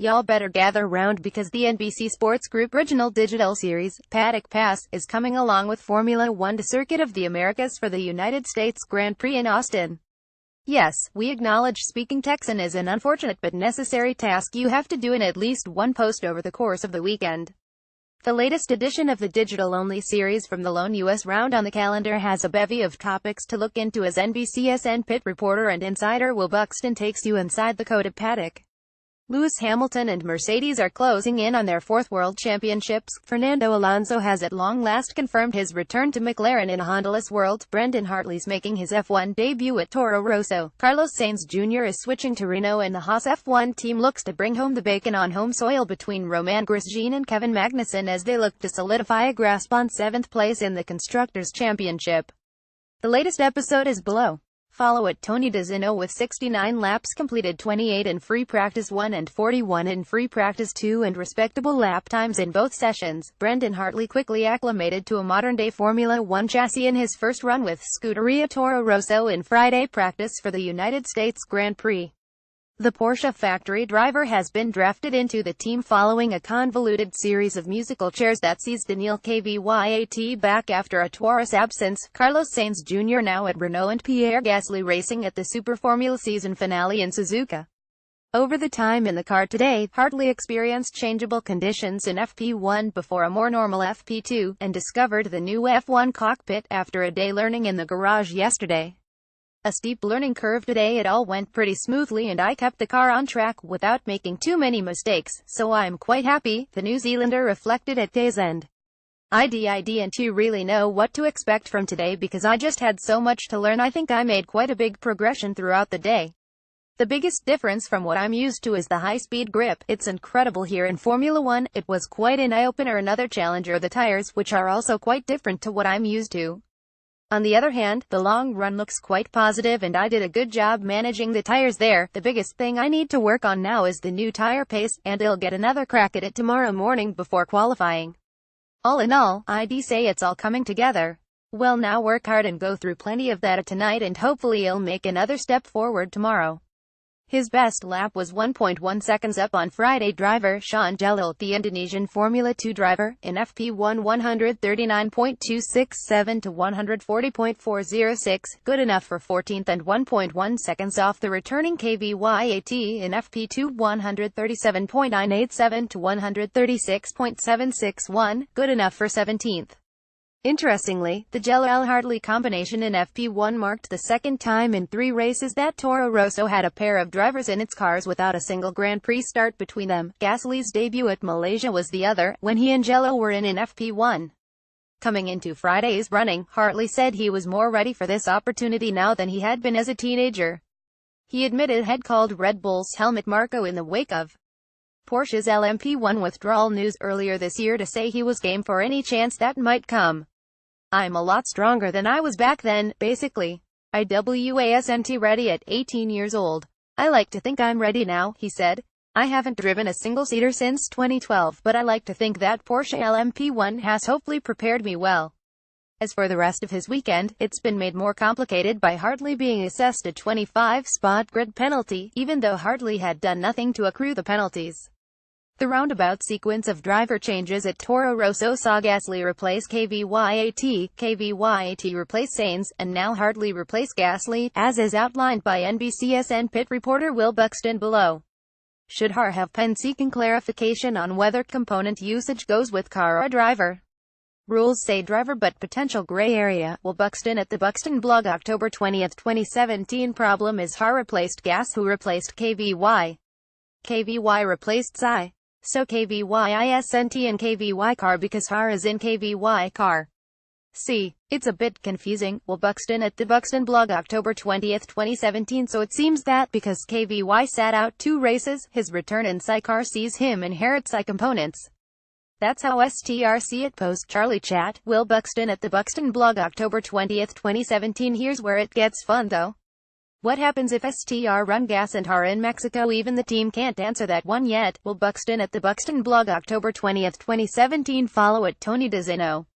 Y'all better gather round because the NBC Sports Group original digital series, Paddock Pass, is coming along with Formula One to Circuit of the Americas for the United States Grand Prix in Austin. Yes, we acknowledge speaking Texan is an unfortunate but necessary task you have to do in at least one post over the course of the weekend. The latest edition of the digital-only series from the lone U.S. round on the calendar has a bevy of topics to look into as NBCSN pit reporter and insider Will Buxton takes you inside the code of Paddock. Lewis Hamilton and Mercedes are closing in on their fourth world championships. Fernando Alonso has at long last confirmed his return to McLaren in a Hondaless world. Brendan Hartley's making his F1 debut at Toro Rosso. Carlos Sainz Jr. is switching to Renault and the Haas F1 team looks to bring home the bacon on home soil between Romain Grosjean and Kevin Magnussen as they look to solidify a grasp on 7th place in the Constructors' Championship. The latest episode is below. Follow at Tony DeZino with 69 laps completed, 28 in free practice 1 and 41 in free practice 2, and respectable lap times in both sessions. Brendan Hartley quickly acclimated to a modern-day Formula One chassis in his first run with Scuderia Toro Rosso in Friday practice for the United States Grand Prix. The Porsche factory driver has been drafted into the team following a convoluted series of musical chairs that sees Daniil Kvyat back after a Taurus absence. Carlos Sainz Jr. now at Renault and Pierre Gasly racing at the Super Formula season finale in Suzuka. Over the time in the car today, Hartley experienced changeable conditions in FP1 before a more normal FP2, and discovered the new F1 cockpit after a day learning in the garage yesterday. A steep learning curve today. It all went pretty smoothly and I kept the car on track without making too many mistakes, so I'm quite happy, the New Zealander reflected at day's end. I didn't really know what to expect from today because I just had so much to learn. I think I made quite a big progression throughout the day. The biggest difference from what I'm used to is the high-speed grip. It's incredible here in Formula One. It was quite an eye-opener. Another challenge are the tires, which are also quite different to what I'm used to. On the other hand, the long run looks quite positive and I did a good job managing the tires there. The biggest thing I need to work on now is the new tire pace, and I'll get another crack at it tomorrow morning before qualifying. All in all, I'd say it's all coming together. Well, now work hard and go through plenty of that tonight and hopefully I'll make another step forward tomorrow. His best lap was 1.1 seconds up on Friday. Driver Sean Jalil, the Indonesian Formula 2 driver, in FP1 139.267 to 140.406, good enough for 14th and 1.1 seconds off the returning Kvyat in FP2 137.987 to 136.761, good enough for 17th. Interestingly, the Jalil-Hartley combination in FP1 marked the second time in 3 races that Toro Rosso had a pair of drivers in its cars without a single Grand Prix start between them. Gasly's debut at Malaysia was the other, when he and Jalil were in FP1. Coming into Friday's running, Hartley said he was more ready for this opportunity now than he had been as a teenager. He admitted he'd called Red Bull's Helmut Marko in the wake of Porsche's LMP1 withdrawal news earlier this year to say he was game for any chance that might come. I'm a lot stronger than I was back then, basically. I wasn't ready at 18 years old. I like to think I'm ready now, he said. I haven't driven a single-seater since 2012, but I like to think that Porsche LMP1 has hopefully prepared me well. As for the rest of his weekend, it's been made more complicated by Hartley being assessed a 25-spot grid penalty, even though Hartley had done nothing to accrue the penalties. The roundabout sequence of driver changes at Toro Rosso saw Gasly replace Kvyat replace Sainz, and now Hartley replace Gasly, as is outlined by NBCSN pit reporter Will Buxton below. Should Har have been seeking clarification on whether component usage goes with car or driver? Rules say driver but potential gray area. Will Buxton at the Buxton blog October 20, 2017. Problem is Har replaced Gas, who replaced Kvyat. Kvyat replaced Sai. So Kvyisnt and Kvy car because Har is in Kvy car. See, it's a bit confusing. Will Buxton at the Buxton blog October 20, 2017. So it seems that because Kvyat sat out 2 races, his return in Sai car sees him inherit Sai components. That's how STR see it. Post Charlie Chat. Will Buxton at the Buxton blog October 20, 2017. Here's where it gets fun though. What happens if STR run Gas and Har in Mexico? Even the team can't answer that one yet. Will Buxton at the Buxton blog October 20, 2017. Follow at Tony DeZino.